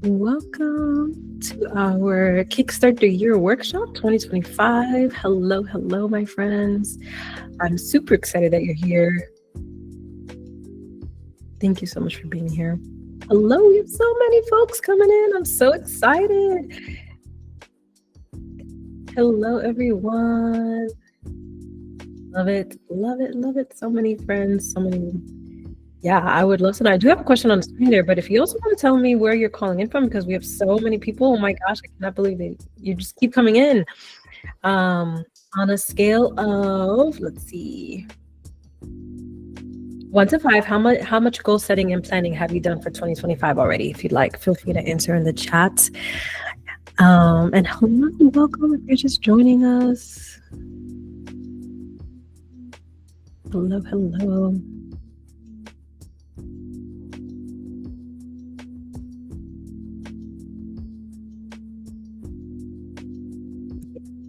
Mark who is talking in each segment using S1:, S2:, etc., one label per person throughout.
S1: Welcome to our Kickstart the Year Workshop 2025. Hello, my friends. I'm super excited that you're here. Thank you so much for being here. Hello, we have so many folks coming in. I'm so excited. Hello, everyone. Love it. So many friends, so many. Yeah, I would love to know. I do have a question on the screen there, but if you also want to tell me where you're calling in from, because we have so many people. Oh my gosh, I cannot believe it. You just keep coming in. On a scale of, let's see, 1 to 5, how much goal setting and planning have you done for 2025 already? If you'd like, feel free to answer in the chat. And hello, welcome if you're just joining us. Hello.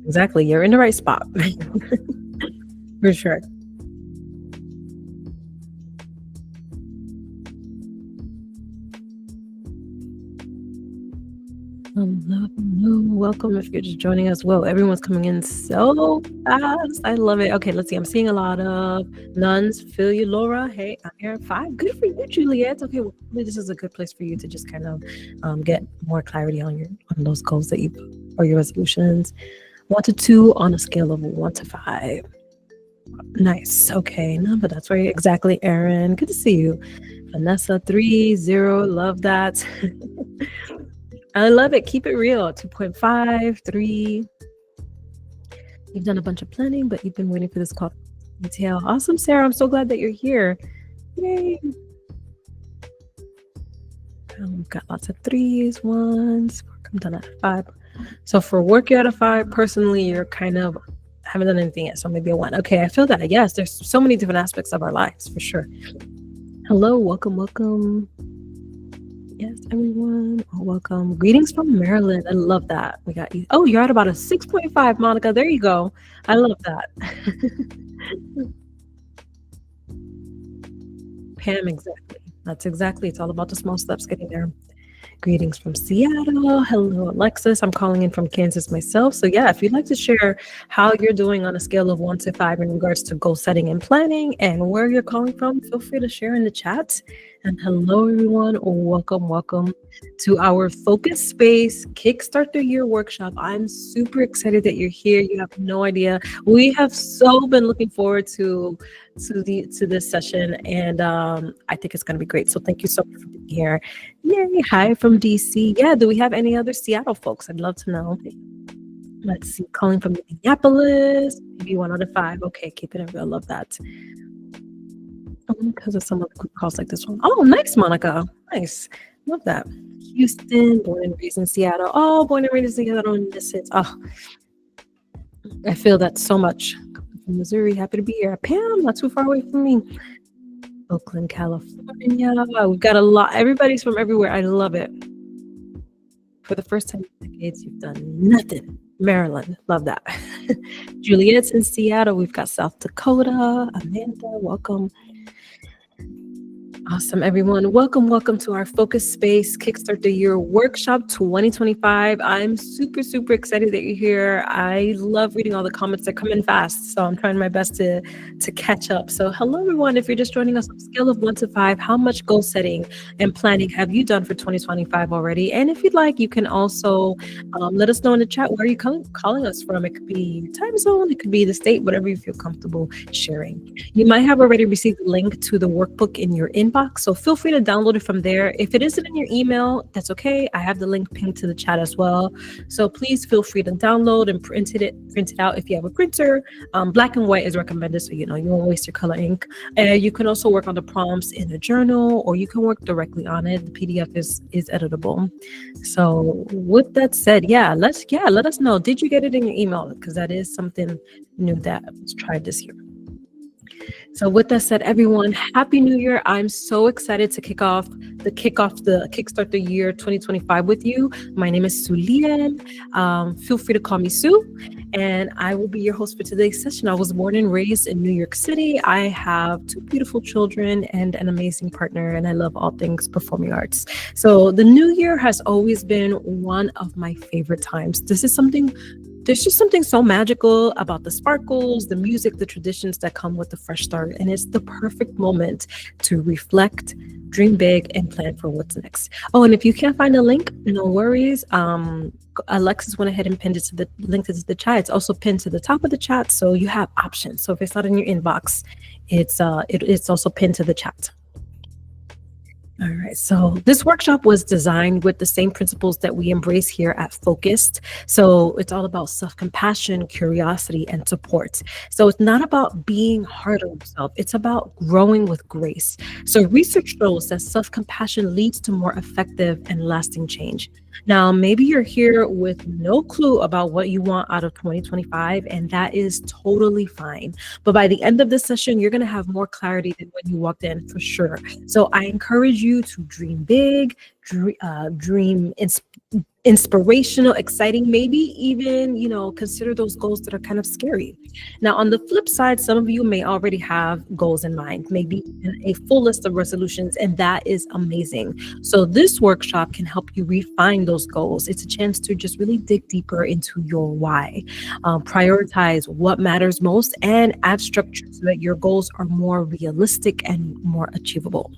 S1: Exactly, you're in the right spot. For sure. Hello, welcome if you're just joining us. Whoa, everyone's coming in so fast. I love it. Okay, let's see. I'm seeing a lot of nuns. Feel you, Laura. Hey, I'm here at 5. Good for you, Juliet. Okay, well, this is a good place for you to just kind of get more clarity on those goals that you or your resolutions. 1 to 2 on a scale of 1 to 5. Nice. Okay, no, but that's right. Exactly, Erin. Good to see you. Vanessa 3, 0. Love that. I love it. Keep it real. 2.5, 3. You've done a bunch of planning, but you've been waiting for this call detail. Awesome, Sarah. I'm so glad that you're here. Yay. We've got lots of 3s, 1s. I'm done at 5. So for work, you're at a 5. Personally, you're kind of haven't done anything yet, so maybe a 1. Okay, I feel that. Yes, there's so many different aspects of our lives, for sure. Hello, welcome. Yes, everyone. Oh, welcome. Greetings from Maryland. I love that. We got you. Oh, you're at about a 6.5, Monica. There you go. I love that. Pam, exactly. That's exactly. It's all about the small steps getting there. Greetings from Seattle. Hello, Alexis. I'm calling in from Kansas myself. So yeah, if you'd like to share how you're doing on a scale of 1 to 5 in regards to goal setting and planning and where you're calling from, feel free to share in the chat. And hello, everyone. Welcome to our Focus Space Kickstart the Year workshop. I'm super excited that you're here. You have no idea. We have so been looking forward to this session, and I think it's going to be great. So thank you so much for being here. Yay! Hi from DC. Yeah. Do we have any other Seattle folks? I'd love to know. Let's see. Calling from Minneapolis. Maybe 1 out of 5. Okay, keep it in real. Love that. Because of some of the quick calls like this one. Oh, nice, Monica. Nice. Love that. Houston, born and raised in Seattle. Oh, born and raised in Seattle. Oh, I feel that so much. From Missouri, happy to be here. Pam, not too far away from me. Oakland, California. We've got a lot. Everybody's from everywhere. I love it. For the first time in decades, you've done nothing. Maryland. Love that. Juliet's in Seattle. We've got South Dakota. Amanda, welcome. Awesome, everyone. Welcome to our Focus Space Kickstart the Year Workshop 2025. I'm super excited that you're here. I love reading all the comments. They're coming fast, so I'm trying my best to catch up. So hello, everyone. If you're just joining us on a scale of 1 to 5, how much goal setting and planning have you done for 2025 already? And if you'd like, you can also let us know in the chat where you're calling us from. It could be time zone, it could be the state, whatever you feel comfortable sharing. You might have already received a link to the workbook in your inbox. So feel free to download it from there. If it isn't in your email, that's okay. I have the link pinned to the chat as well. So please feel free to download and print it out if you have a printer. Black and white is recommended, so you won't waste your color ink. You can also work on the prompts in a journal, or you can work directly on it. The PDF is editable. So with that said, let us know. Did you get it in your email? Because that is something new that was tried this year. So with that said, everyone, happy new year. I'm so excited to kickstart the year 2025 with you. My name is Sulian. Feel free to call me Sue, and I will be your host for today's session. I was born and raised in New York City. I have two beautiful children and an amazing partner, and I love all things performing arts. So the new year has always been one of my favorite times. There's just something so magical about the sparkles, the music, the traditions that come with the fresh start. And it's the perfect moment to reflect, dream big, and plan for what's next. Oh, and if you can't find a link, no worries. Alexis went ahead and pinned it to the link to the chat. It's also pinned to the top of the chat, so you have options. So if it's not in your inbox, it's also pinned to the chat. All right, so this workshop was designed with the same principles that we embrace here at Focused. So it's all about self-compassion, curiosity, and support. So it's not about being hard on yourself, it's about growing with grace. So research shows that self-compassion leads to more effective and lasting change. Now, maybe you're here with no clue about what you want out of 2025, and that is totally fine. But by the end of this session, you're going to have more clarity than when you walked in for sure. So I encourage you to dream big, dream inspirational, exciting, maybe even, consider those goals that are kind of scary. Now, on the flip side, some of you may already have goals in mind, maybe a full list of resolutions, and that is amazing. So this workshop can help you refine those goals. It's a chance to just really dig deeper into your why, prioritize what matters most, and add structure so that your goals are more realistic and more achievable.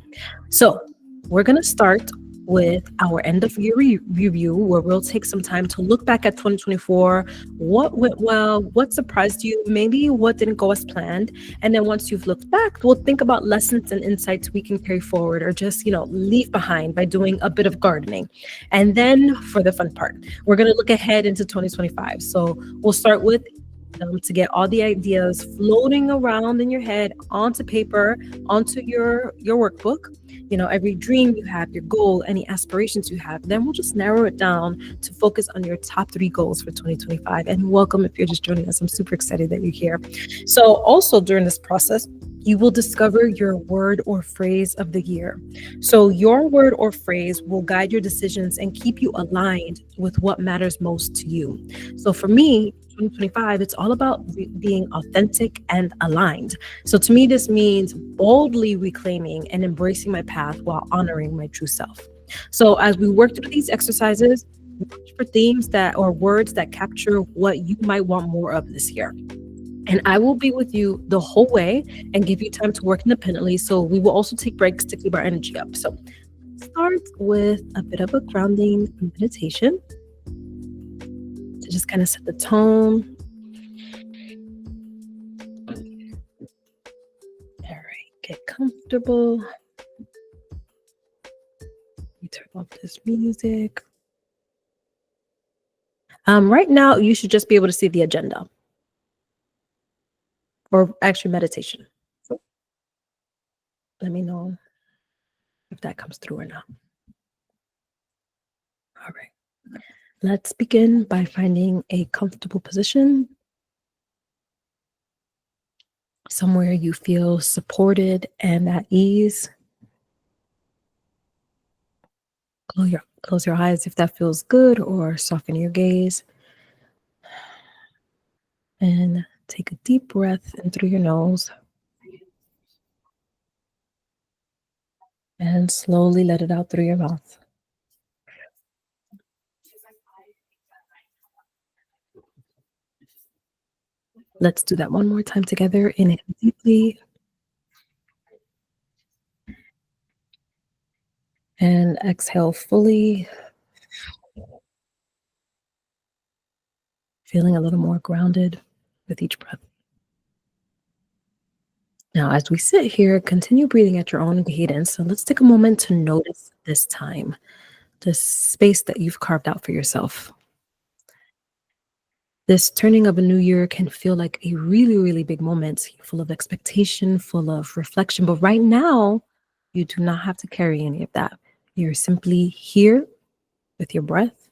S1: So we're going to start with our end of year review, where we'll take some time to look back at 2024, what went well, what surprised you, maybe what didn't go as planned. And then once you've looked back, we'll think about lessons and insights we can carry forward or just, leave behind by doing a bit of gardening. And then for the fun part, we're going to look ahead into 2025. So we'll start with to get all the ideas floating around in your head onto paper, onto your workbook. Every dream you have, your goal, any aspirations you have. Then we'll just narrow it down to focus on your top 3 goals for 2025. And welcome if you're just joining us. I'm super excited that you're here. So also during this process, you will discover your word or phrase of the year. So your word or phrase will guide your decisions and keep you aligned with what matters most to you. So for me, 2025, it's all about being authentic and aligned. So to me, this means boldly reclaiming and embracing my path while honoring my true self. So as we work through these exercises, watch for themes or words that capture what you might want more of this year. And I will be with you the whole way and give you time to work independently. So we will also take breaks to keep our energy up. So start with a bit of a grounding meditation to just kind of set the tone. All right, get comfortable. Let me turn off this music. Right now, you should just be able to see the agenda. Or actually meditation. So let me know if that comes through or not. All right. Let's begin by finding a comfortable position. Somewhere you feel supported and at ease. Close your eyes if that feels good, or soften your gaze. And take a deep breath in through your nose. And slowly let it out through your mouth. Let's do that one more time together. Inhale deeply. And exhale fully. Feeling a little more grounded with each breath. Now, as we sit here, continue breathing at your own cadence. So let's take a moment to notice this time, this space that you've carved out for yourself. This turning of a new year can feel like a really, really big moment, full of expectation, full of reflection. But right now, you do not have to carry any of that. You're simply here with your breath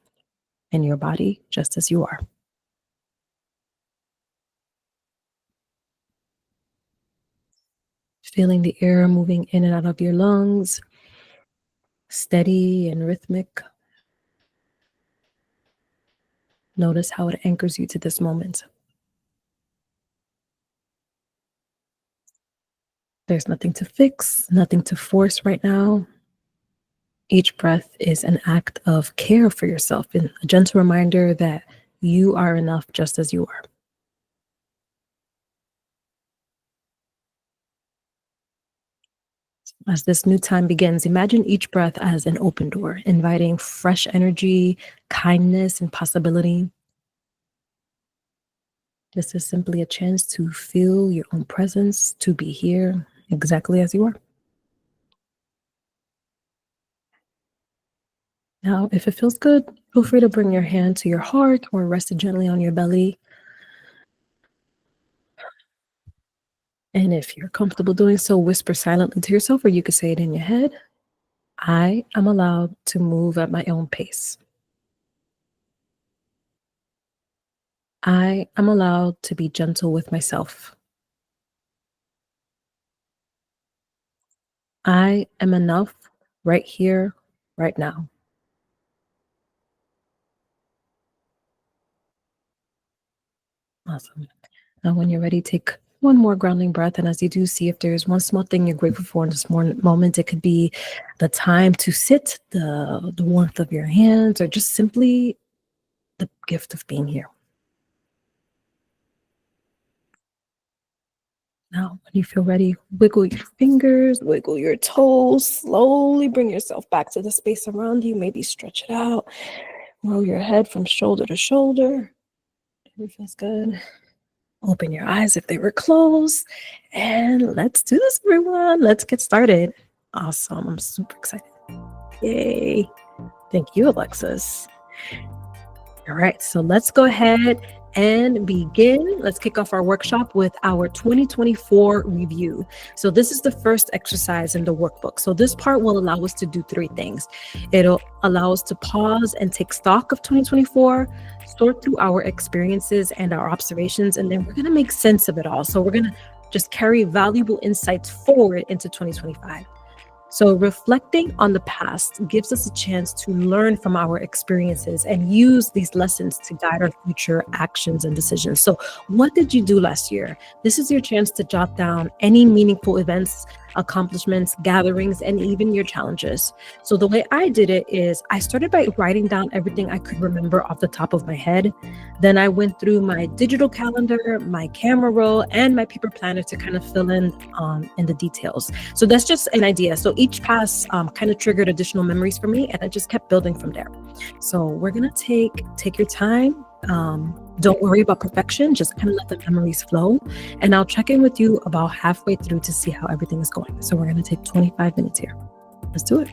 S1: and your body just as you are. feeling the air moving in and out of your lungs, steady and rhythmic. Notice how it anchors you to this moment. There's nothing to fix, nothing to force right now. Each breath is an act of care for yourself and a gentle reminder that you are enough just as you are. As this new time begins, imagine each breath as an open door, inviting fresh energy, kindness, and possibility. This is simply a chance to feel your own presence, to be here exactly as you are. Now, if it feels good, feel free to bring your hand to your heart or rest it gently on your belly. And if you're comfortable doing so, whisper silently to yourself, or you could say it in your head. I am allowed to move at my own pace. I am allowed to be gentle with myself. I am enough right here, right now. Awesome. Now, when you're ready, take one more grounding breath. And as you do, see if there's one small thing you're grateful for in this moment. It could be the time to sit, the warmth of your hands, or just simply the gift of being here. Now, when you feel ready, wiggle your fingers, wiggle your toes, slowly bring yourself back to the space around you. Maybe stretch it out, roll your head from shoulder to shoulder. It feels good. Open your eyes if they were closed. And let's do this, everyone. Let's get started. Awesome. I'm super excited. Yay. Thank you, Alexis. All right, so let's go ahead and begin. Let's kick off our workshop with our 2024 review. So this is the first exercise in the workbook. So this part will allow us to do three things. It'll allow us to pause and take stock of 2024, sort through our experiences and our observations, and then we're going to make sense of it all. So we're going to just carry valuable insights forward into 2025. So, reflecting on the past gives us a chance to learn from our experiences and use these lessons to guide our future actions and decisions. So, what did you do last year? This is your chance to jot down any meaningful events, accomplishments, gatherings, and even your challenges. So, the way I did it is I started by writing down everything I could remember off the top of my head. Then I went through my digital calendar, my camera roll, and my paper planner to kind of fill in the details. So that's just an idea. So each pass kind of triggered additional memories for me, and I just kept building from there. So we're gonna take your time. Don't worry about perfection. Just kind of let the memories flow, and I'll check in with you about halfway through to see how everything is going. So we're gonna take 25 minutes here. Let's do it.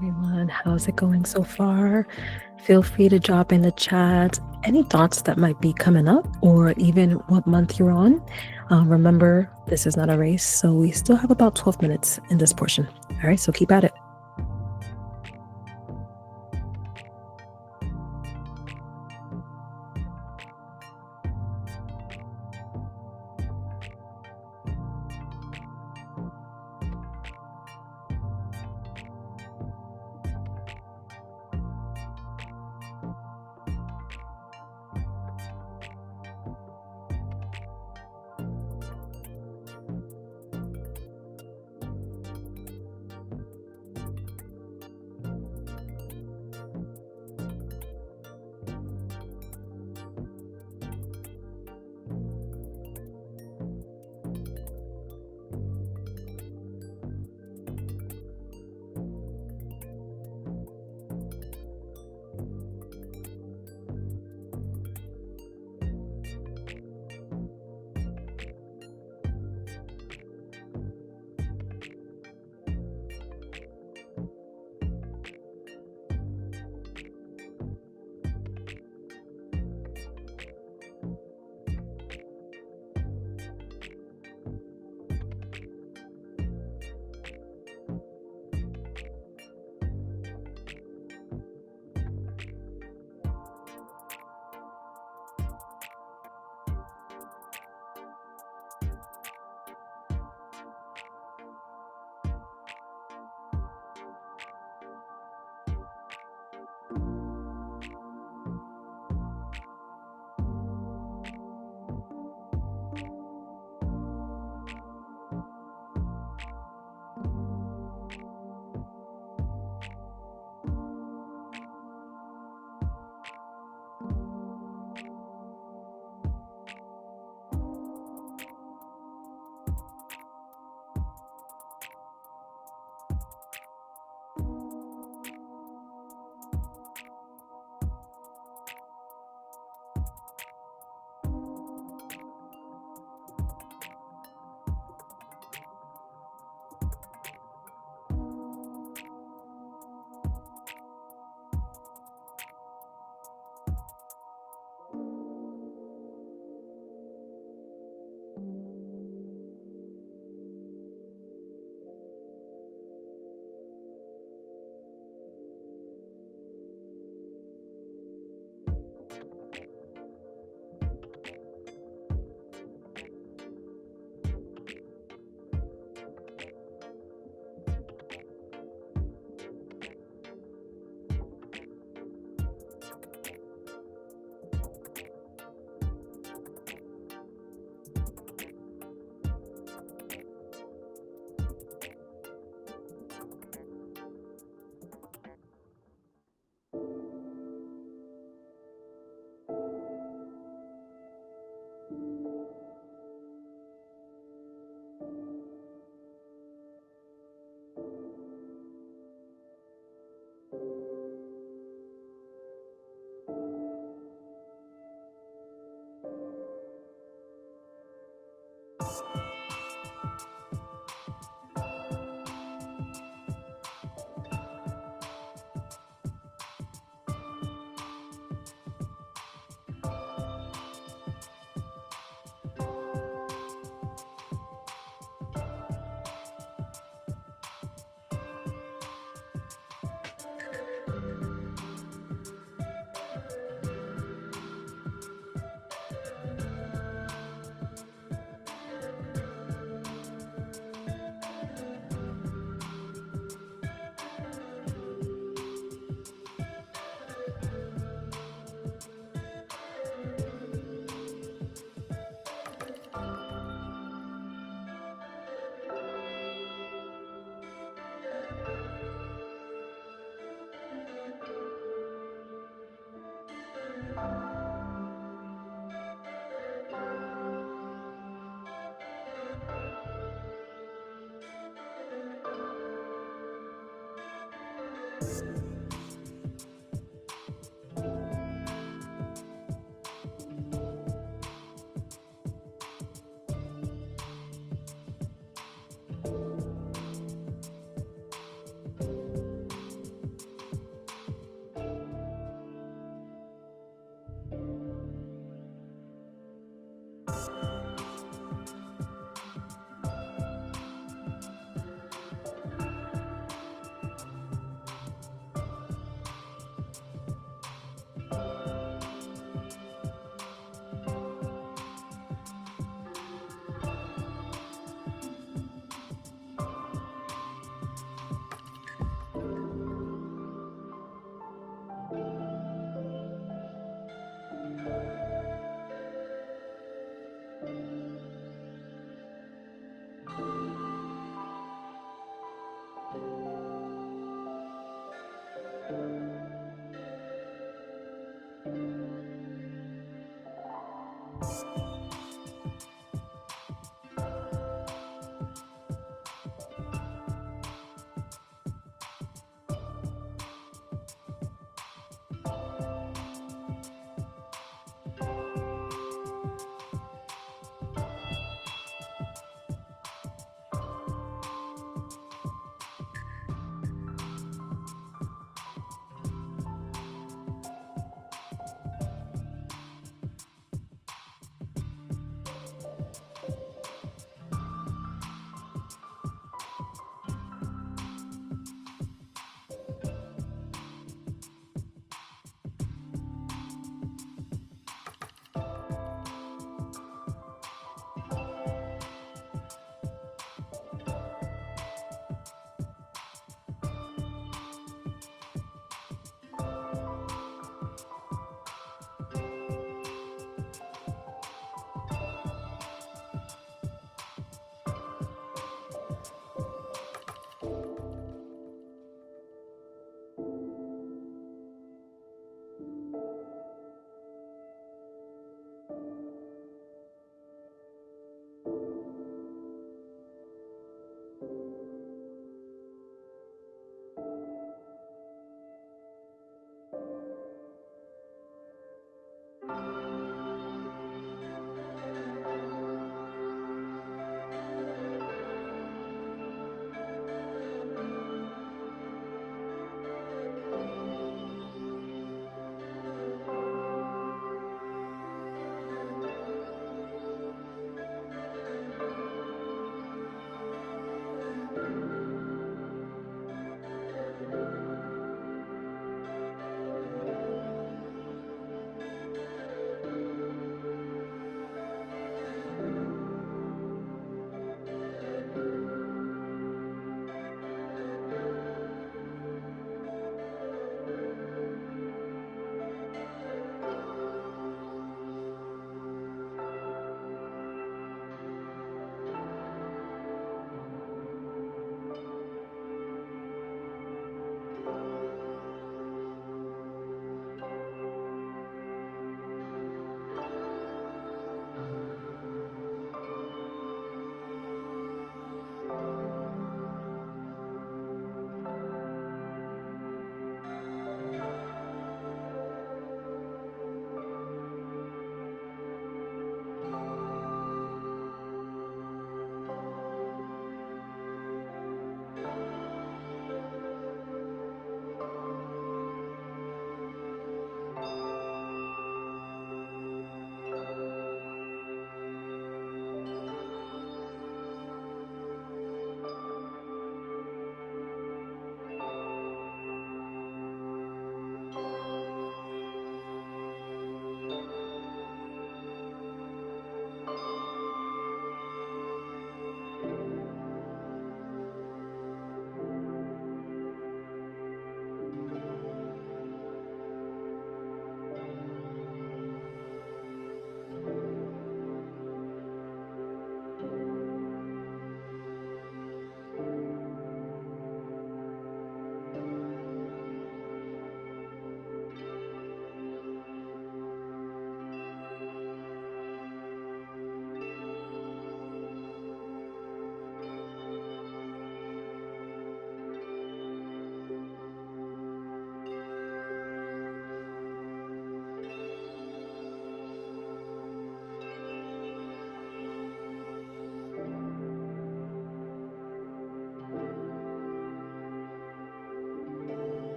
S1: everyone. How's it going so far? Feel free to drop in the chat any thoughts that might be coming up or even what month you're on. Remember, this is not a race, so we still have about 12 minutes in this portion. All right, so keep at it.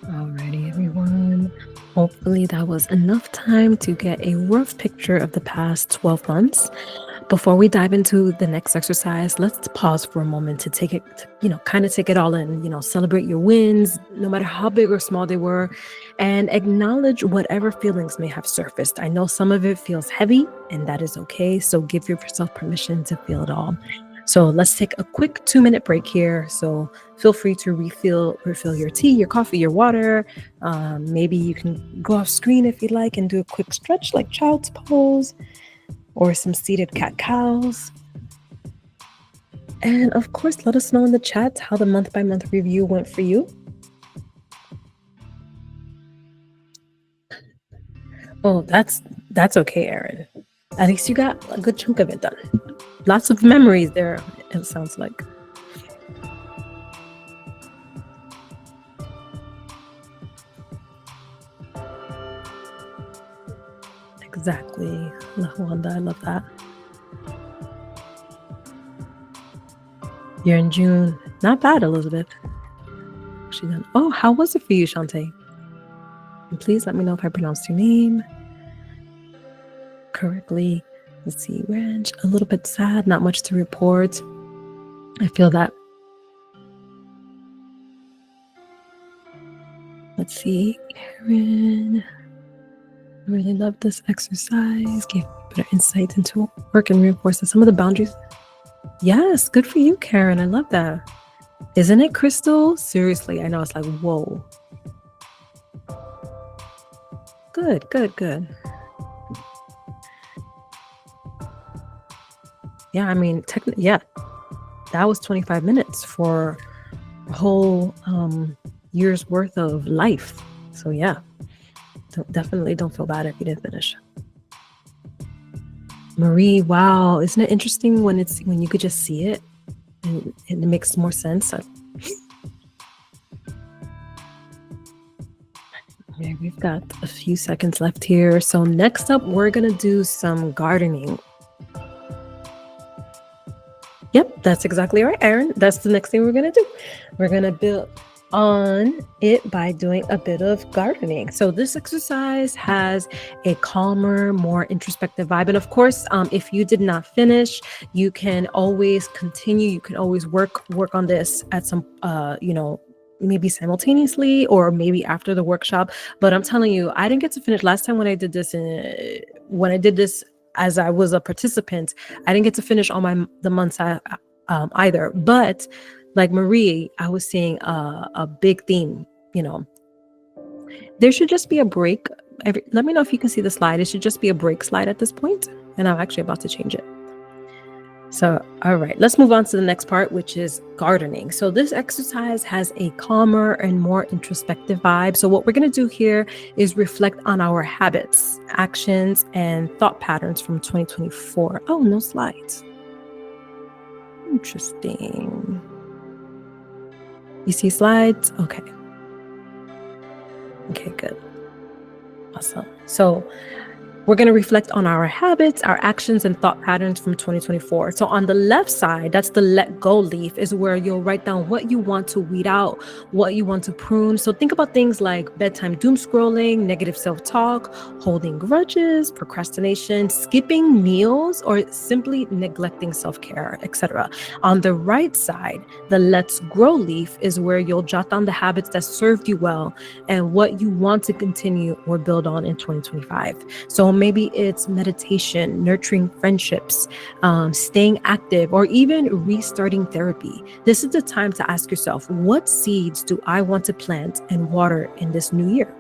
S1: Alrighty, everyone. Hopefully that was enough time to get a rough picture of the past 12 months. Before we dive into the next exercise, let's pause for a moment to take it, kind of take it all in, celebrate your wins, no matter how big or small they were, and acknowledge whatever feelings may have surfaced. I know some of it feels heavy, and that is okay. So give yourself permission to feel it all. So let's take a quick 2-minute break here. So feel free to refill your tea, your coffee, your water. Maybe you can go off screen if you'd like and do a quick stretch like child's pose or some seated cat-cows. And of course, let us know in the chat how the month-by-month review went for you. Oh, that's okay, Erin. At least you got a good chunk of it done. Lots of memories there, it sounds like. Exactly. Wanda, I love that. You're in June. Not bad, Elizabeth. She done. Oh, how was it for you, Shantae? And please let me know if I pronounced your name correctly. Let's see, Ranch. A little bit sad, not much to report. I feel that. Let's see, Erin. I really love this exercise. Gave me better insight into work and reinforces some of the boundaries. Yes, good for you, Karen. I love that. Isn't it, Crystal? Seriously, I know it's like, whoa. Good, good, good. Yeah, I mean, yeah, that was 25 minutes for a whole year's worth of life. So yeah, definitely don't feel bad if you didn't finish. Marie, wow, isn't it interesting when you could just see it and it makes more sense? Okay, we've got a few seconds left here. So next up, we're gonna do some gardening. Yep, that's exactly right, Erin. That's the next thing we're gonna do. We're gonna build on it by doing a bit of gardening. So this exercise has a calmer, more introspective vibe. And of course, if you did not finish, you can always continue. You can always work on this at some, maybe simultaneously or maybe after the workshop. But I'm telling you, I didn't get to finish last time when I did this. As I was a participant, I didn't get to finish all the months either. But like Marie, I was seeing a big theme. There should just be a break. Let me know if you can see the slide. It should just be a break slide at this point, and I'm actually about to change it. So, all right, let's move on to the next part, which is gardening. So this exercise has a calmer and more introspective vibe. So what we're going to do here is reflect on our habits, actions, and thought patterns from 2024. Oh, no slides. Interesting. You see slides? Okay. Okay, good. Awesome. So We're going to reflect on our habits, our actions, and thought patterns from 2024. So, on the left side, that's the let go leaf, is where you'll write down what you want to weed out, what you want to prune. So, think about things like bedtime doom scrolling, negative self talk, holding grudges, procrastination, skipping meals, or simply neglecting self care, etc. On the right side, the let's grow leaf is where you'll jot down the habits that served you well and what you want to continue or build on in 2025. So maybe it's meditation, nurturing friendships, staying active, or even restarting therapy. This is the time to ask yourself, what seeds do I want to plant and water in this new year?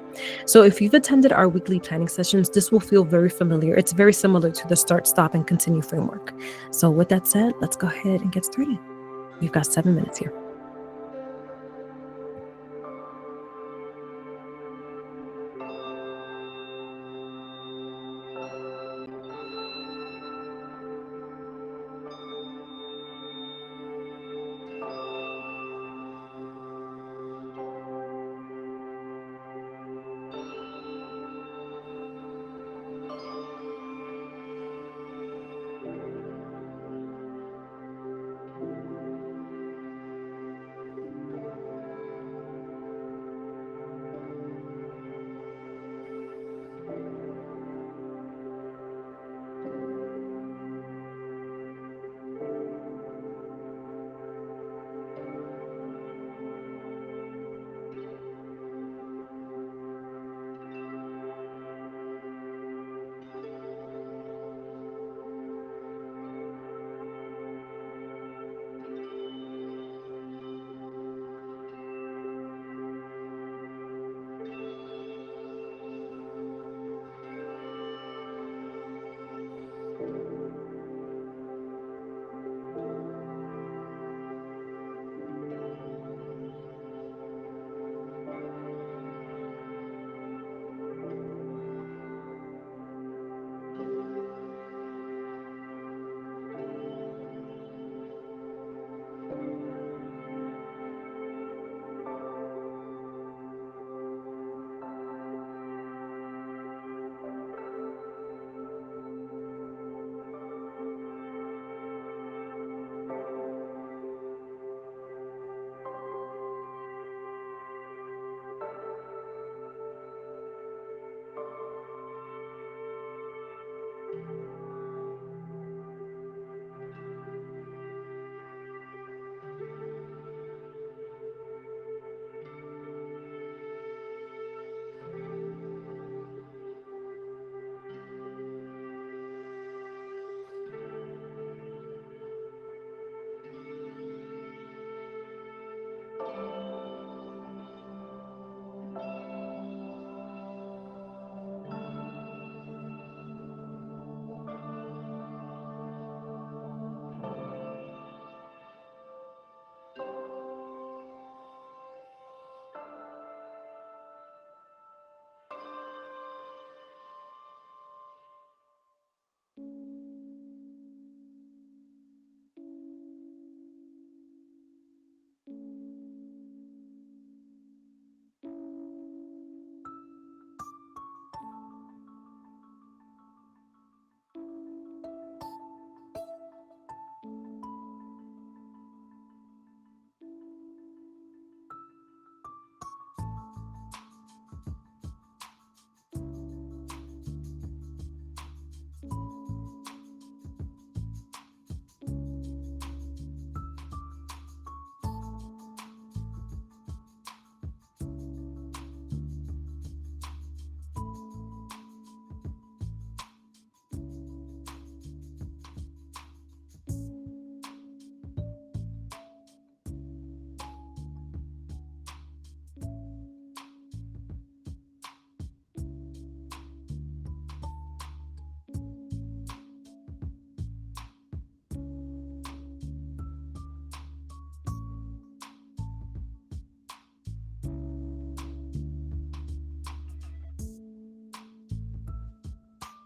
S1: So if you've attended our weekly planning sessions, this will feel very familiar. It's very similar to the start, stop, and continue framework. So with that said, let's go ahead and get started. We've got 7 minutes here.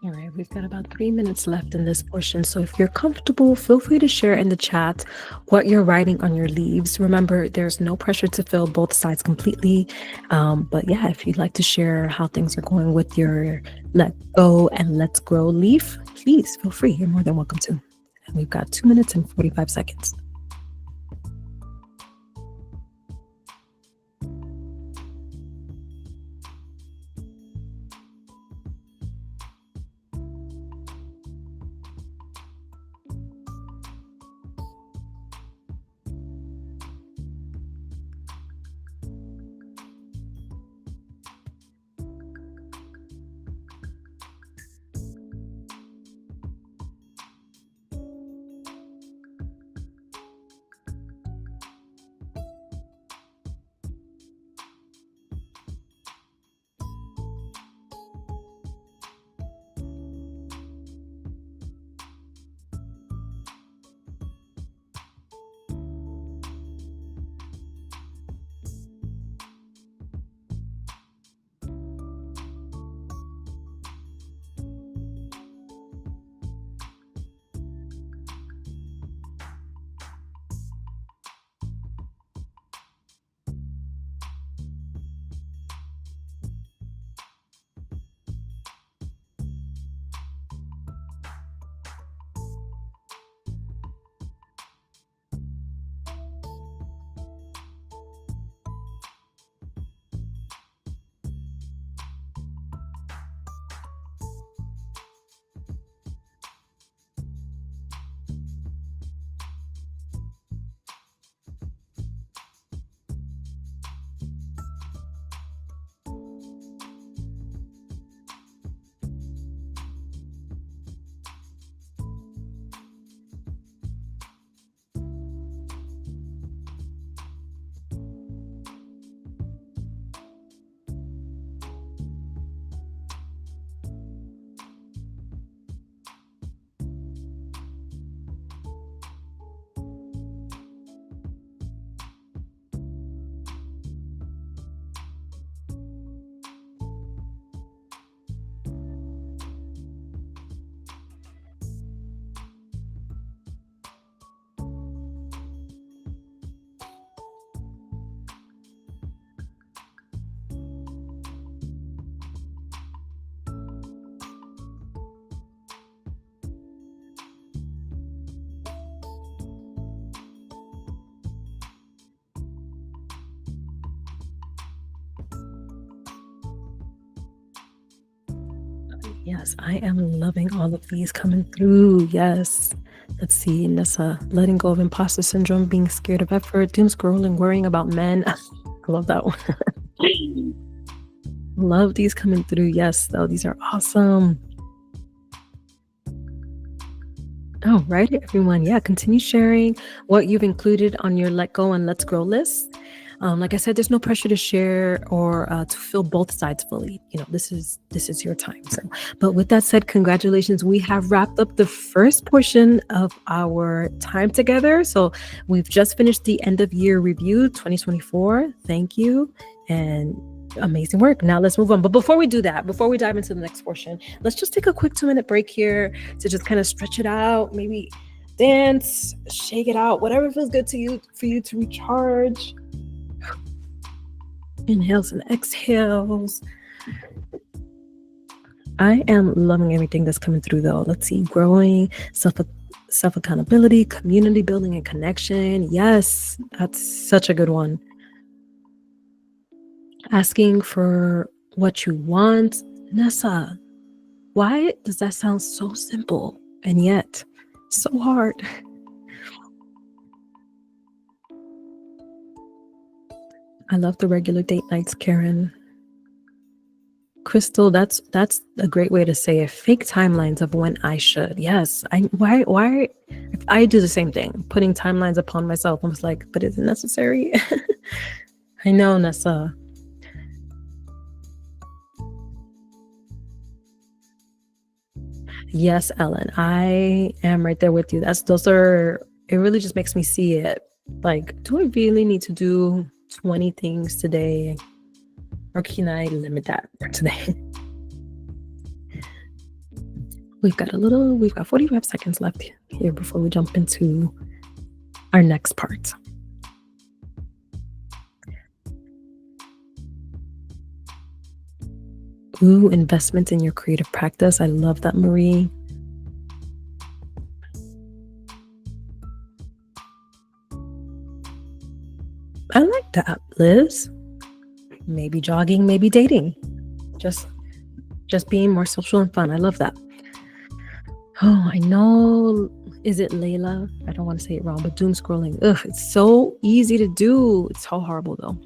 S1: All right, we've got about 3 minutes left in this portion. So if you're comfortable, feel free to share in the chat what you're writing on your leaves. Remember, there's no pressure to fill both sides completely. But yeah, if you'd like to share how things are going with your let go and let's grow leaf, please feel free. You're more than welcome to. And we've got 2 minutes and 45 seconds. Yes, I am loving all of these coming through. Yes. Let's see, Nessa, letting go of imposter syndrome, being scared of effort, doom scrolling, worrying about men. I love that one. Love these coming through. Yes, though, these are awesome. Oh, right, everyone. Yeah, continue sharing what you've included on your Let Go and Let's Grow list. Like I said, there's no pressure to share or to fill both sides fully. You know, this is your time. So, but with that said, congratulations. We have wrapped up the first portion of our time together. So we've just finished the end of year review 2024. Thank you. And amazing work. Now let's move on. But before we do that, before we dive into the next portion, let's just take a quick 2-minute break here to just kind of stretch it out, maybe dance, shake it out, whatever feels good to you, for you to recharge. Inhales and exhales. I am loving everything that's coming through though. Let's see, growing, self-accountability, community building and connection. Yes, that's such a good one. Asking for what you want. Nessa, why does that sound so simple and yet so hard? I love the regular date nights, Karen. Crystal, that's a great way to say it. Fake timelines of when I should. Yes. Why I do the same thing, putting timelines upon myself. I was like, but is it necessary? I know, Nessa. Yes, Ellen, I am right there with you. It really just makes me see it. Like, do I really need to do 20 things today? Or can I limit that for today? We've got 45 seconds left here before we jump into our next part. Ooh, investment in your creative practice. I love that, Marie. I like that, Liz. Maybe jogging, maybe dating. Just being more social and fun. I love that. Oh, I know. Is it Layla? I don't want to say it wrong, but doom scrolling. Ugh, it's so easy to do. It's so horrible though.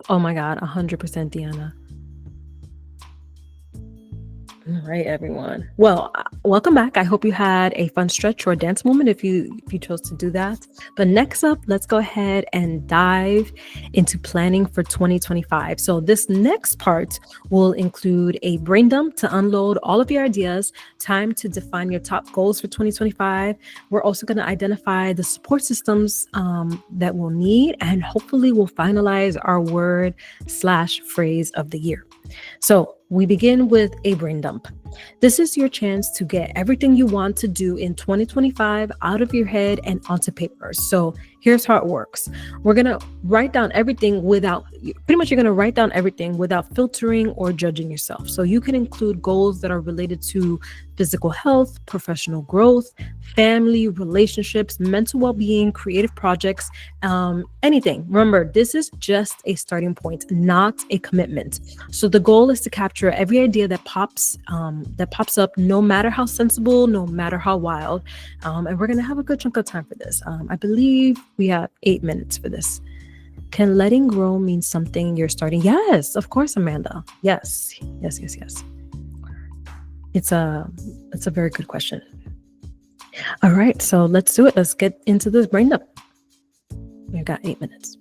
S1: Oh my God, 100% Deanna. All right, everyone. Well, welcome back. I hope you had a fun stretch or dance moment if you chose to do that. But next up, let's go ahead and dive into planning for 2025. So this next part will include a brain dump to unload all of your ideas, time to define your top goals for 2025. We're also going to identify the support systems that we'll need, and hopefully we'll finalize our word/phrase of the year. So we begin with a brain dump. This is your chance to get everything you want to do in 2025 out of your head and onto paper. So here's how it works. We're going to write down everything you're going to write down everything without filtering or judging yourself. So you can include goals that are related to physical health, professional growth, family, relationships, mental well-being, creative projects, anything. Remember, this is just a starting point, not a commitment. So the goal is to capture every idea that pops up, no matter how sensible, no matter how wild. And we're going to have a good chunk of time for this. I believe we have 8 minutes for this. Can letting grow mean something you're starting? Yes, of course, Amanda. Yes. It's a very good question. All right, so let's do it. Let's get into this brain dump. We've got 8 minutes.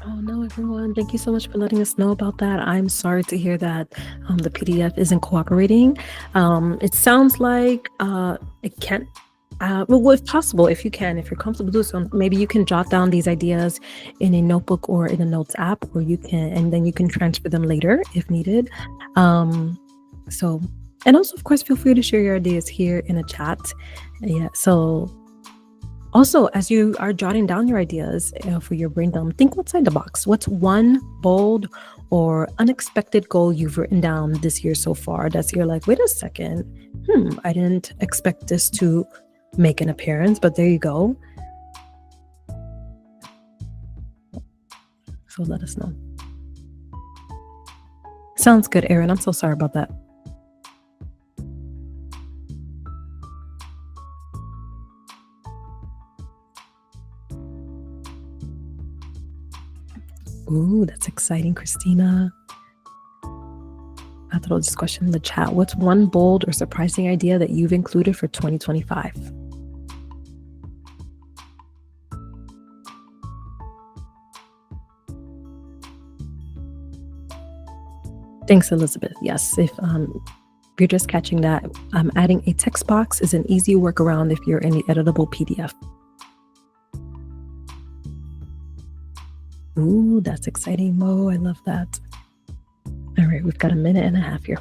S1: Oh no, everyone. Thank you so much for letting us know about that. I'm sorry to hear that the PDF isn't cooperating. It sounds like it can't. Well, if possible, if you can, if you're comfortable doing so, maybe you can jot down these ideas in a notebook or in a notes app, or you can, and then you can transfer them later if needed. Um, so, and also, of course, feel free to share your ideas here in a chat. Yeah. So, also, as you are jotting down your ideas for your brain dump, think outside the box. What's one bold or unexpected goal you've written down this year so far that's you're like, wait a second, I didn't expect this to make an appearance, but there you go. So let us know. Sounds good, Erin. I'm so sorry about that. Ooh, that's exciting, Christina. I'll throw this question in the chat. What's one bold or surprising idea that you've included for 2025? Thanks, Elizabeth. Yes, if you're just catching that, adding a text box is an easy workaround if you're in the editable PDF. Ooh, that's exciting, Mo. I love that. All right, we've got a minute and a half here.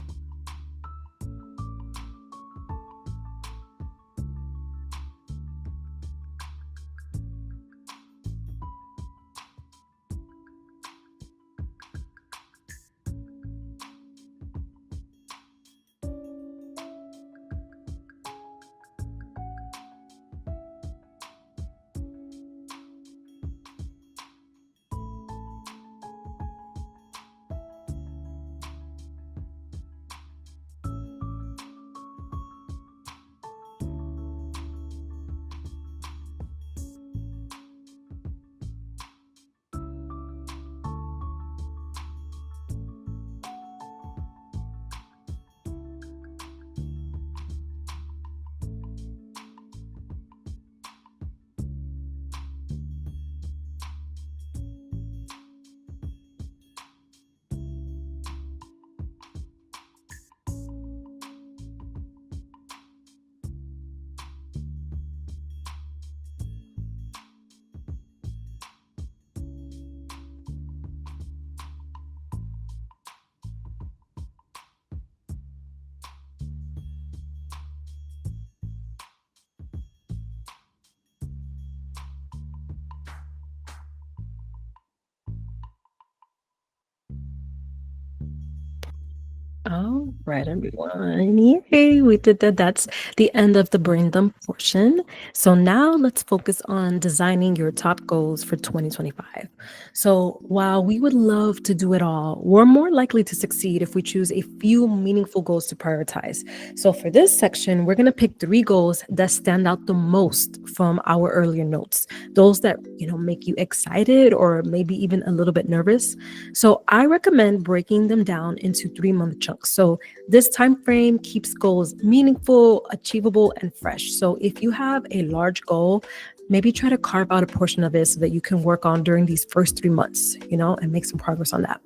S1: All right, everyone. Yay, we did that. That's the end of the brain dump portion. So now let's focus on designing your top goals for 2025. So while we would love to do it all, we're more likely to succeed if we choose a few meaningful goals to prioritize. So for this section, we're going to pick 3 goals that stand out the most from our earlier notes. Those that, make you excited or maybe even a little bit nervous. So I recommend breaking them down into 3-month chunks. So this time frame keeps goals meaningful, achievable, and fresh. So if you have a large goal, maybe try to carve out a portion of it so that you can work on during these first 3 months, and make some progress on that.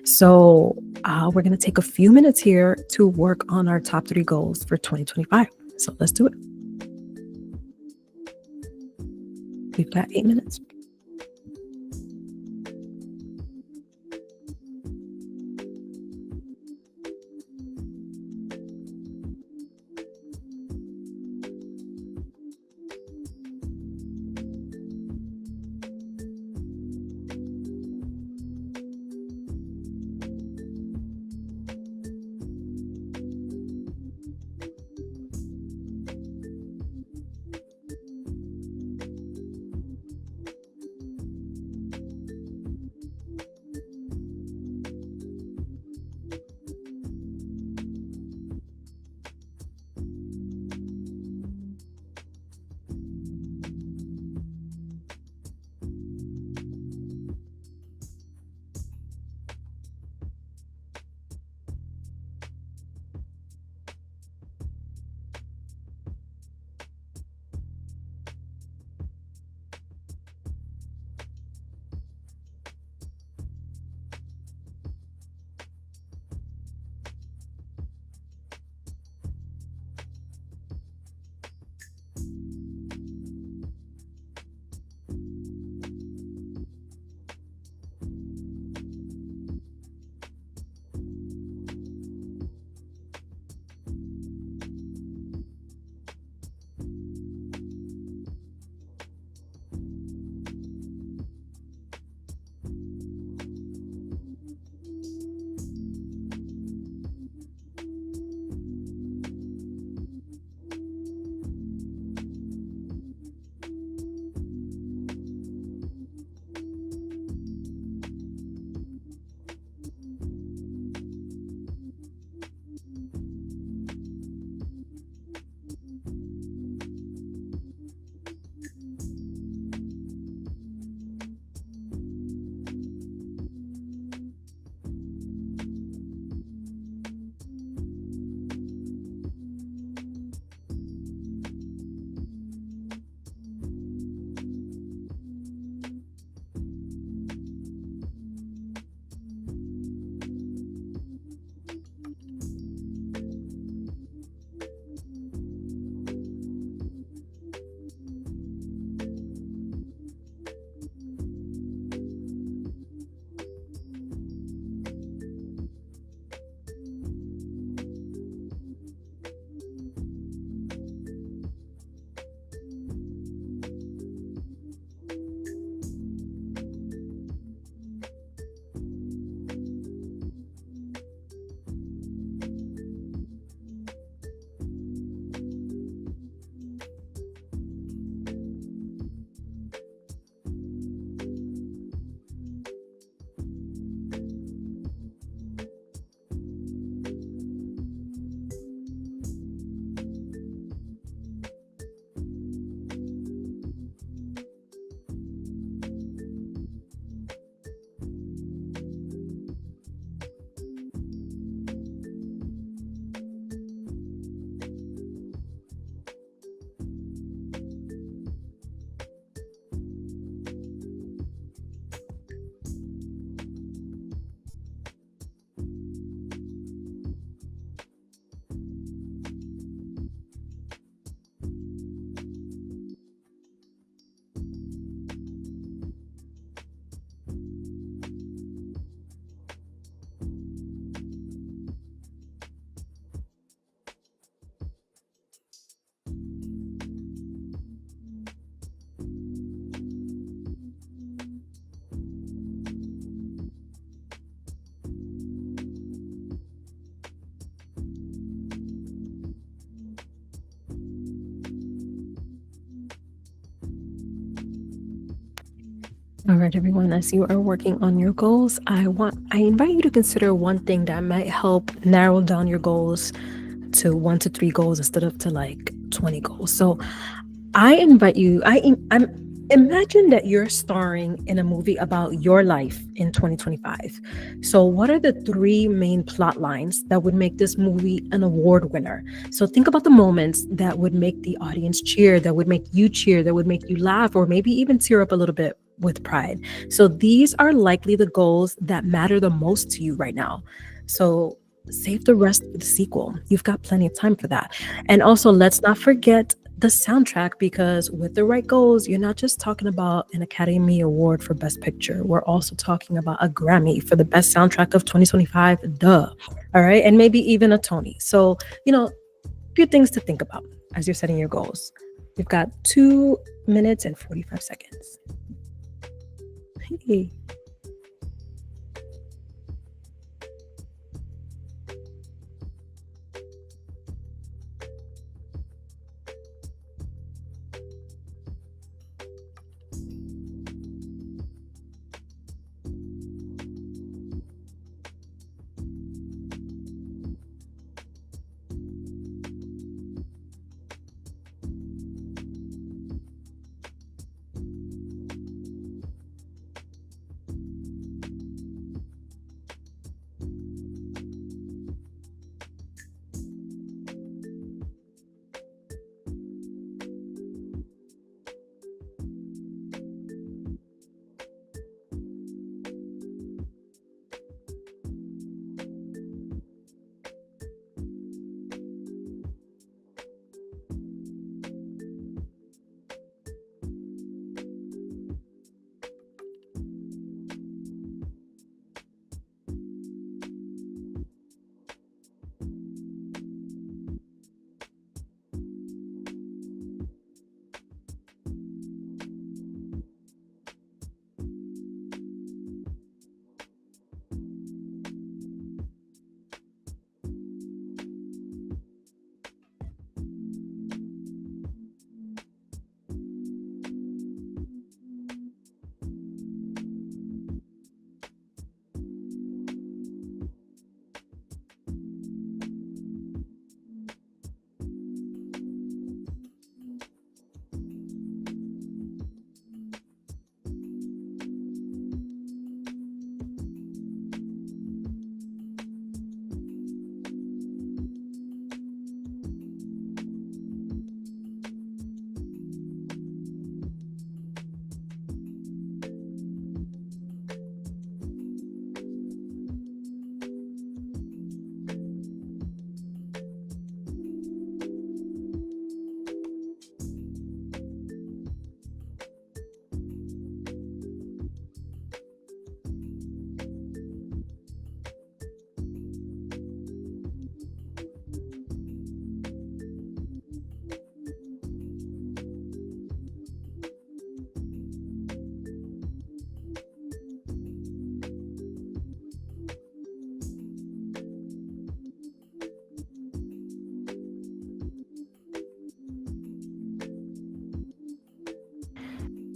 S1: So we're going to take a few minutes here to work on our top 3 goals for 2025. So let's do it. We've got 8 minutes. All right, everyone, as you are working on your goals, I invite you to consider one thing that might help narrow down your goals to 1 to 3 goals instead of to like 20 goals. So I invite you, I'm imagine that you're starring in a movie about your life in 2025. So what are the three main plot lines that would make this movie an award winner? So think about the moments that would make the audience cheer, that would make you cheer, that would make you laugh, or maybe even tear up a little bit with pride. So these are likely the goals that matter the most to you right now. So save the rest for the sequel. You've got plenty of time for that. And also, let's not forget the soundtrack, because with the right goals, you're not just talking about an Academy Award for Best Picture. We're also talking about a Grammy for the best soundtrack of 2025. Duh. All right. And maybe even a Tony. So, a few things to think about as you're setting your goals. You've got 2 minutes and 45 seconds. Hey.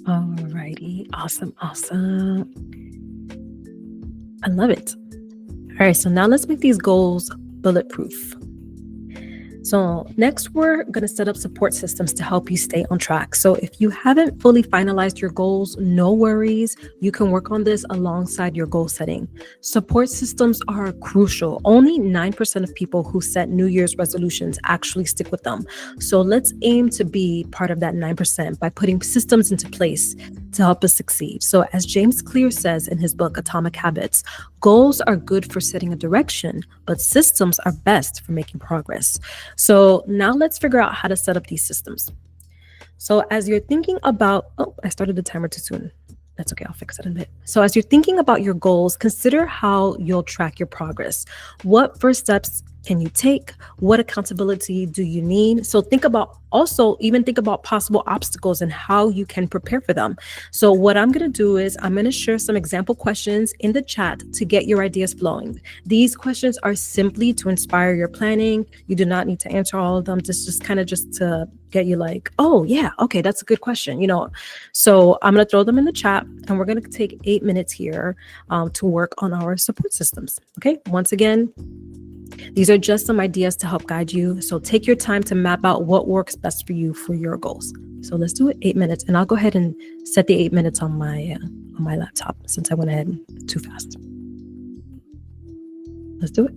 S1: Alrighty. Awesome. Awesome. I love it. All right. So now let's make these goals bulletproof. So next, we're going to set up support systems to help you stay on track. So if you haven't fully finalized your goals, no worries. You can work on this alongside your goal setting. Support systems are crucial. Only 9% of people who set New Year's resolutions actually stick with them. So let's aim to be part of that 9% by putting systems into place to help us succeed. So as James Clear says in his book, Atomic Habits, goals are good for setting a direction, but systems are best for making progress. So now let's figure out how to set up these systems. So as you're thinking about, I started the timer too soon. That's okay, I'll fix it in a bit. So as you're thinking about your goals, consider how you'll track your progress. What first steps can you take? What accountability do you need? So think about also even think about possible obstacles and how you can prepare for them. So what I'm going to do is I'm going to share some example questions in the chat to get your ideas flowing. These questions are simply to inspire your planning. You do not need to answer all of them. Just kind of just to get you like, oh yeah, okay, that's a good question. So I'm going to throw them in the chat, and we're going to take 8 minutes here to work on our support systems. Okay. Once again, these are just some ideas to help guide you. So take your time to map out what works best for you for your goals. So let's do it 8 minutes, and I'll go ahead and set the 8 minutes on my laptop since I went ahead too fast. Let's do it.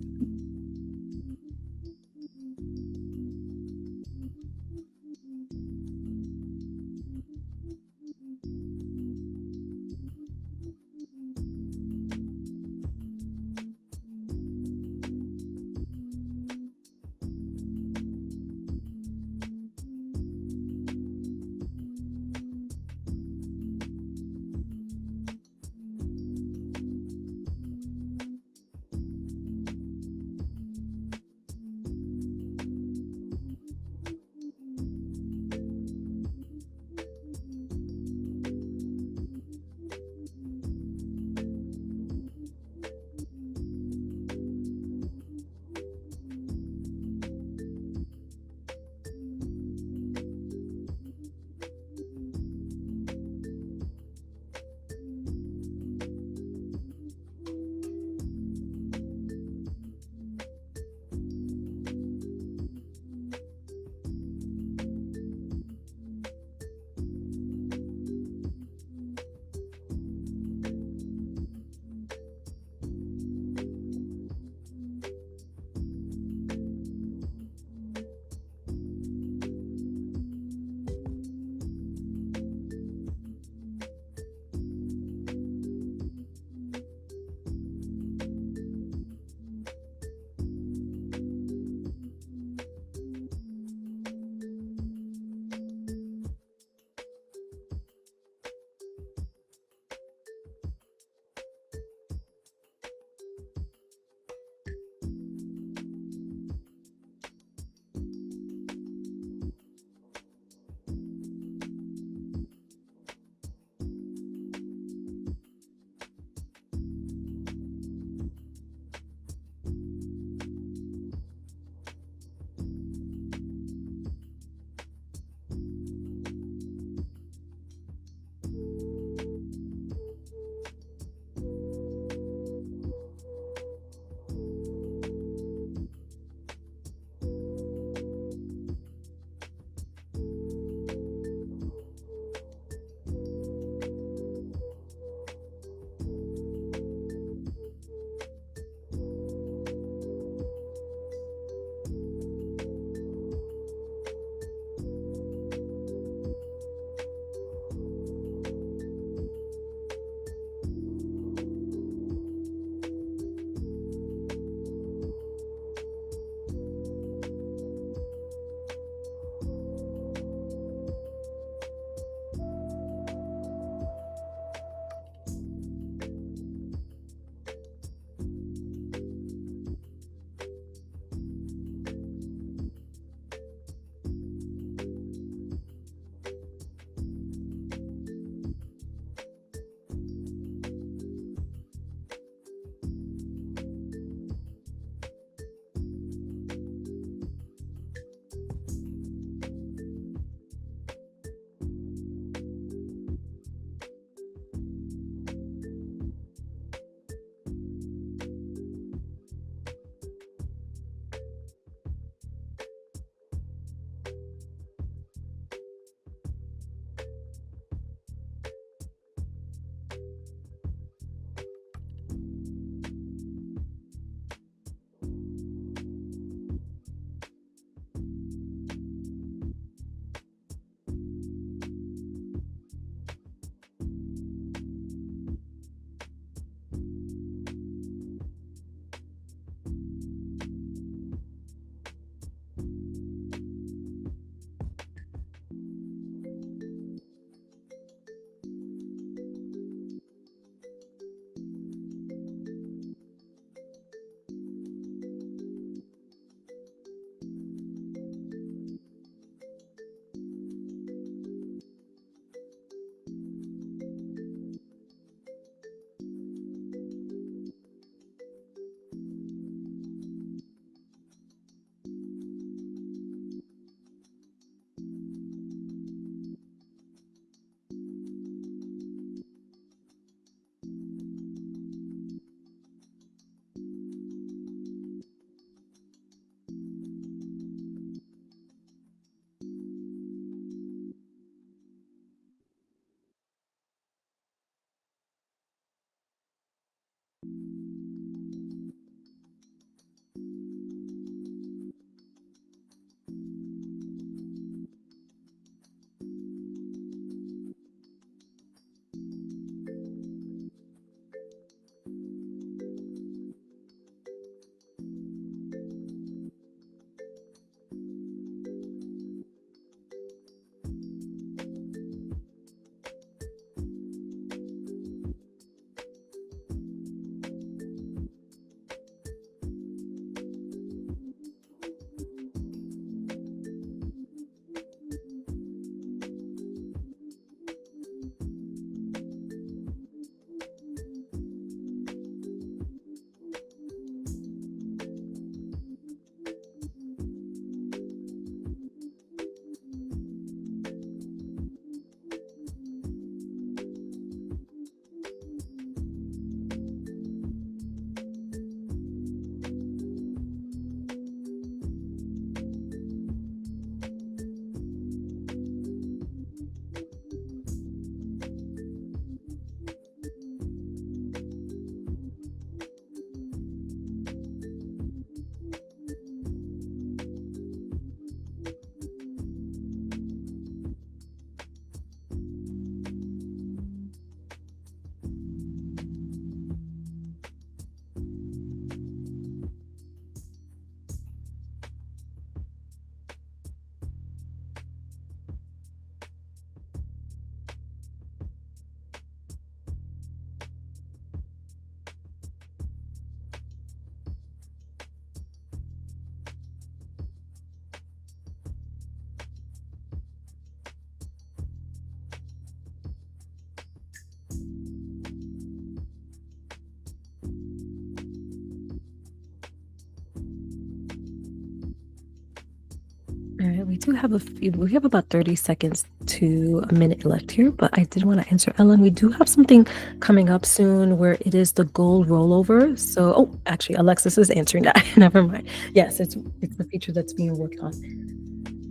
S1: we do have we have about 30 seconds to a minute left here, but I did want to answer Ellen. We do have something coming up soon where it is the goal rollover. So, oh, actually, Alexis is answering that. Never mind. Yes, it's the feature that's being worked on.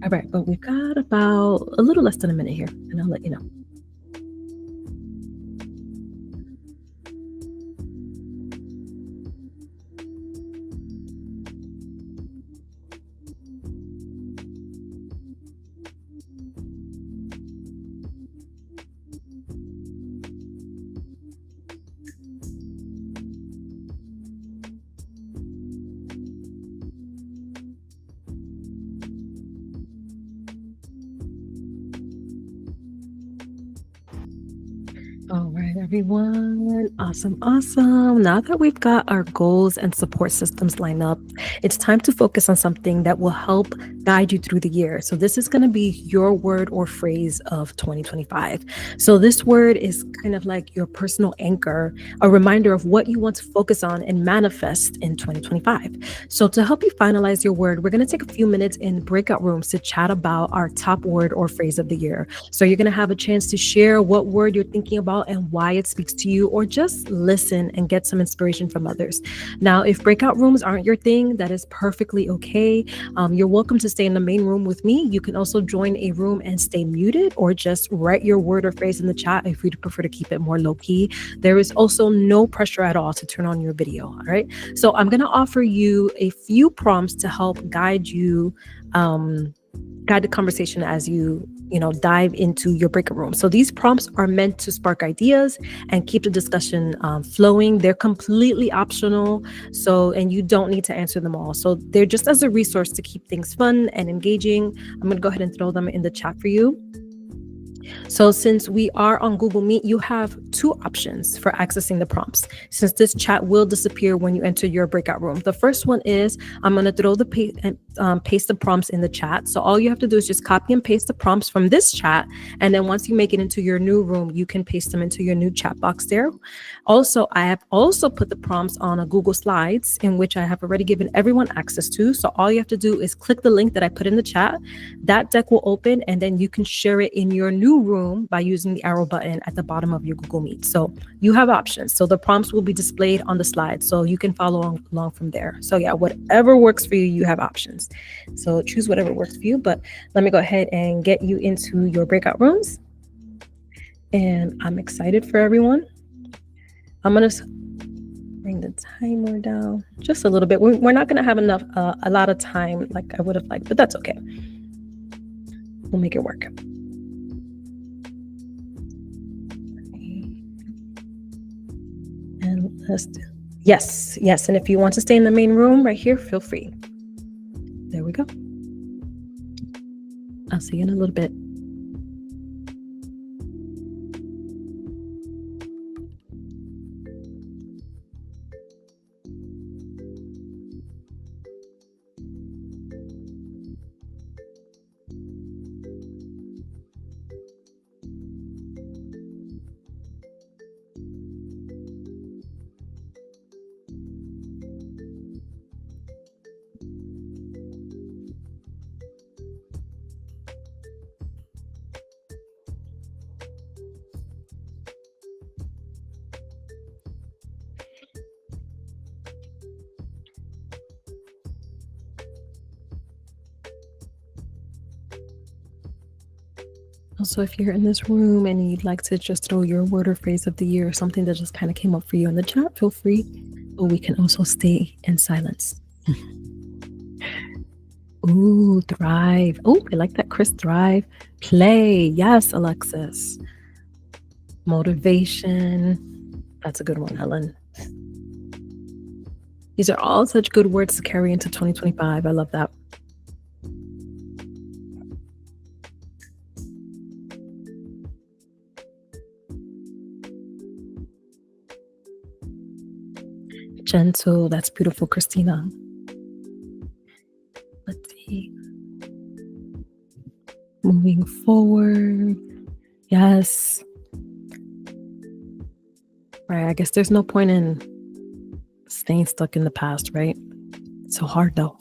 S1: All right, but we've got about a little less than a minute here, and I'll let you know. All right, everyone. Awesome, awesome. Now that we've got our goals and support systems lined up, it's time to focus on something that will help guide you through the year. So, this is going to be your word or phrase of 2025. So, this word is kind of like your personal anchor, a reminder of what you want to focus on and manifest in 2025. So, to help you finalize your word, we're going to take a few minutes in breakout rooms to chat about our top word or phrase of the year. So, you're going to have a chance to share what word you're thinking about and why it speaks to you, or just listen and get some inspiration from others. Now, if breakout rooms aren't your thing, that is perfectly okay. You're welcome to stay in the main room with me. You can also join a room and stay muted, or just write your word or phrase in the chat if you'd prefer to keep it more low key. There is also no pressure at all to turn on your video. All right. So I'm going to offer you a few prompts to help guide you, guide the conversation as you dive into your breakout room. So these prompts are meant to spark ideas and keep the discussion flowing. They're completely optional, and you don't need to answer them all. So they're just as a resource to keep things fun and engaging. I'm going to go ahead and throw them in the chat for you. So since we are on Google Meet, you have two options for accessing the prompts, since this chat will disappear when you enter your breakout room. The first one is I'm going to throw the paste the prompts in the chat. So all you have to do is just copy and paste the prompts from this chat. And then once you make it into your new room, you can paste them into your new chat box there. Also, I have also put the prompts on a Google Slides, in which I have already given everyone access to. So all you have to do is click the link that I put in the chat. That deck will open, and then you can share it in your new room by using the arrow button at the bottom of your Google Meet. So you have options. So the prompts will be displayed on the slide, so you can follow along from there. So yeah, whatever works for you, you have options. So choose whatever works for you. But let me go ahead and get you into your breakout rooms. And I'm excited for everyone. I'm going to bring the timer down just a little bit. We're not going to have a lot of time like I would have liked, but that's okay. We'll make it work. And yes. And if you want to stay in the main room right here, feel free. There we go. I'll see you in a little bit. Also, if you're in this room and you'd like to just throw your word or phrase of the year or something that just kind of came up for you in the chat, feel free. Or we can also stay in silence. Ooh, thrive. Oh, I like that, Chris. Thrive. Play. Yes, Alexis. Motivation. That's a good one, Helen. These are all such good words to carry into 2025. I love that. Gentle. That's beautiful, Christina. Let's see. Moving forward. Yes. Right. I guess there's no point in staying stuck in the past, right? It's so hard though.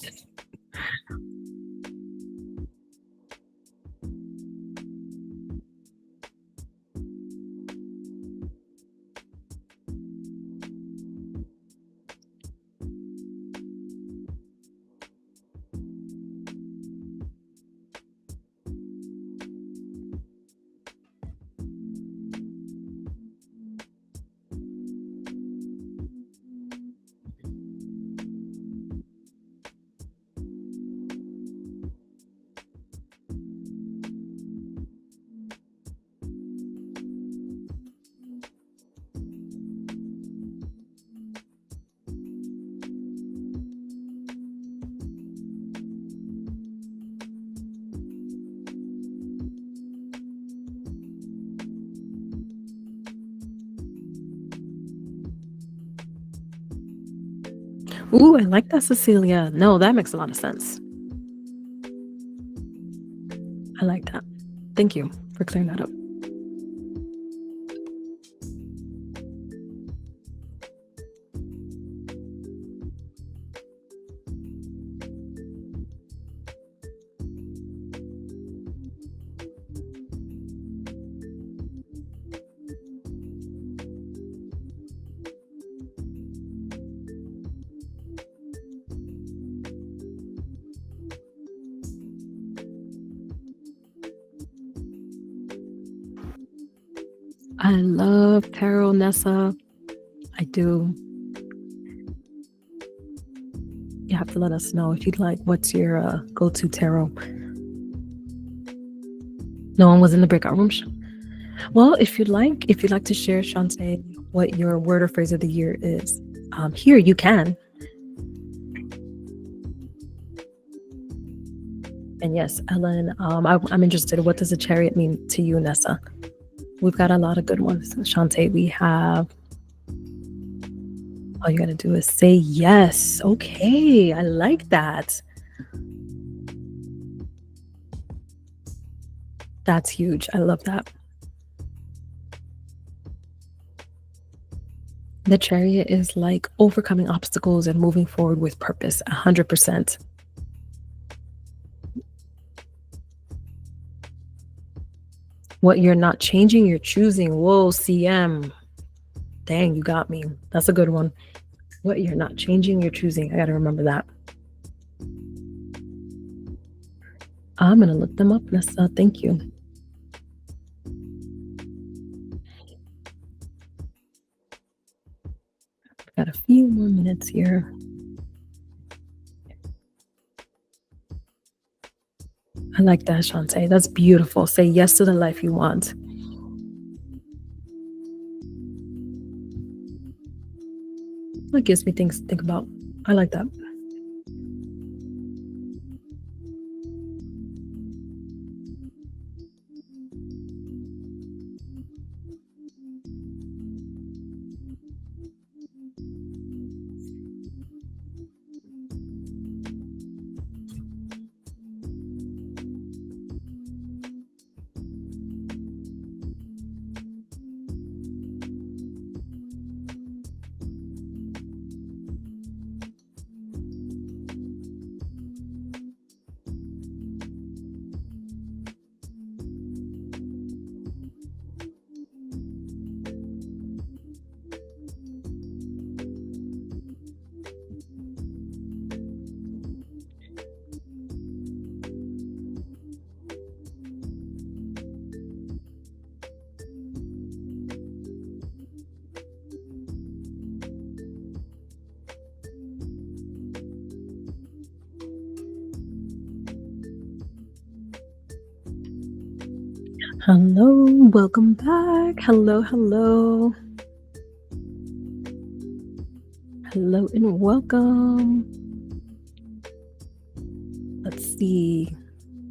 S1: Ooh, I like that, Cecilia. No, that makes a lot of sense. I like that. Thank you for clearing that up. I love tarot, Nessa. I do. You have to let us know if you'd like. What's your go-to tarot? No one was in the breakout room. Well, if you'd like to share, Shantae, what your word or phrase of the year is, here you can. And yes, Ellen, I'm interested. What does a chariot mean to you, Nessa? We've got a lot of good ones. Shantae, we have. All you got to do is say yes. Okay, I like that. That's huge. I love that. The chariot is like overcoming obstacles and moving forward with purpose, 100%. What you're not changing, you're choosing. Whoa, CM. Dang, you got me. That's a good one. What you're not changing, you're choosing. I got to remember that. I'm going to look them up, Nessa. Thank you. Got a few more minutes here. I like that, Shantae. That's beautiful. Say yes to the life you want. That gives me things to think about. I like that. Hello, welcome back. Hello, hello. Hello and welcome. Let's see.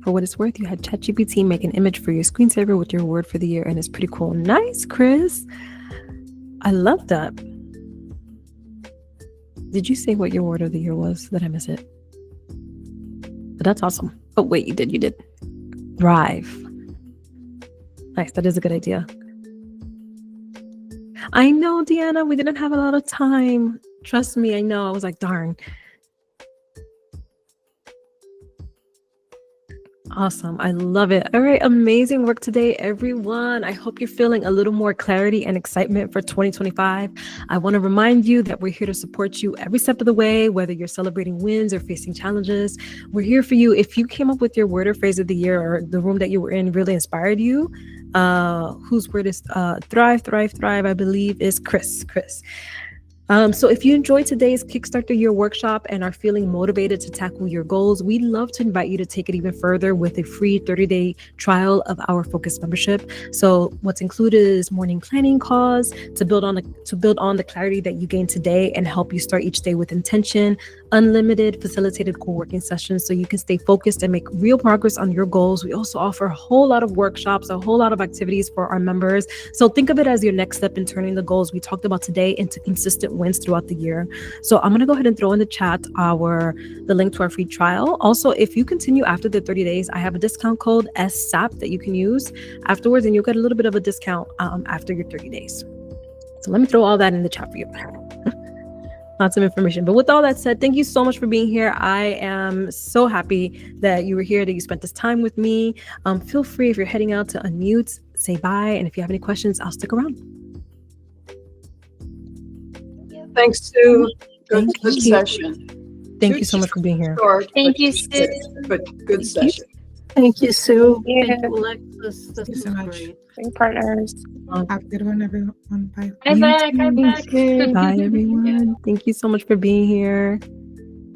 S1: For what it's worth, you had ChatGPT make an image for your screensaver with your word for the year, and it's pretty cool. Nice, Chris. I love that. Did you say what your word of the year was? Did I miss it? But that's awesome. Oh, wait, you did. Thrive. Nice, that is a good idea. I know, Deanna, we didn't have a lot of time. Trust me, I know. I was like, darn. Awesome. I love it. All right. Amazing work today, everyone. I hope you're feeling a little more clarity and excitement for 2025. I want to remind you that we're here to support you every step of the way, whether you're celebrating wins or facing challenges. We're here for you. If you came up with your word or phrase of the year, or the room that you were in really inspired you, whose word is thrive, I believe is Chris. So if you enjoyed today's Kickstart the Year workshop and are feeling motivated to tackle your goals, we'd love to invite you to take it even further with a free 30-day trial of our Focus membership. So what's included is morning planning calls to build on the clarity that you gain today and help you start each day with intention, unlimited facilitated co-working sessions so you can stay focused and make real progress on your goals. We also offer a whole lot of workshops, a whole lot of activities for our members. So think of it as your next step in turning the goals we talked about today into consistent wins throughout the year. So I'm going to go ahead and throw in the chat the link to our free trial. Also, if you continue after the 30 days, I have a discount code SSAP that you can use afterwards, and you'll get a little bit of a discount after your 30 days. So let me throw all that in the chat for you. Lots of information. But with all that said, thank you so much for being here. I am so happy that you were here, that you spent this time with me. Feel free, if you're heading out, to unmute, say bye. And if you have any questions, I'll stick around.
S2: Thanks, Sue. Good session.
S1: Thank you so much for being here.
S2: Short,
S3: Thank you, Sue.
S2: But good session.
S4: Thank you, Sue.
S3: Yeah.
S4: Thank you, Alexis.
S5: Thank you so much.
S3: Great partners.
S5: Have a good one, everyone. Bye.
S3: I'm back. I'm back.
S1: Bye, everyone. Thank you so much for being here.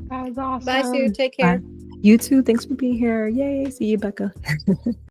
S3: That was awesome.
S6: Bye, Sue. Take care.
S1: Bye. You too. Thanks for being here. Yay. See you, Becca.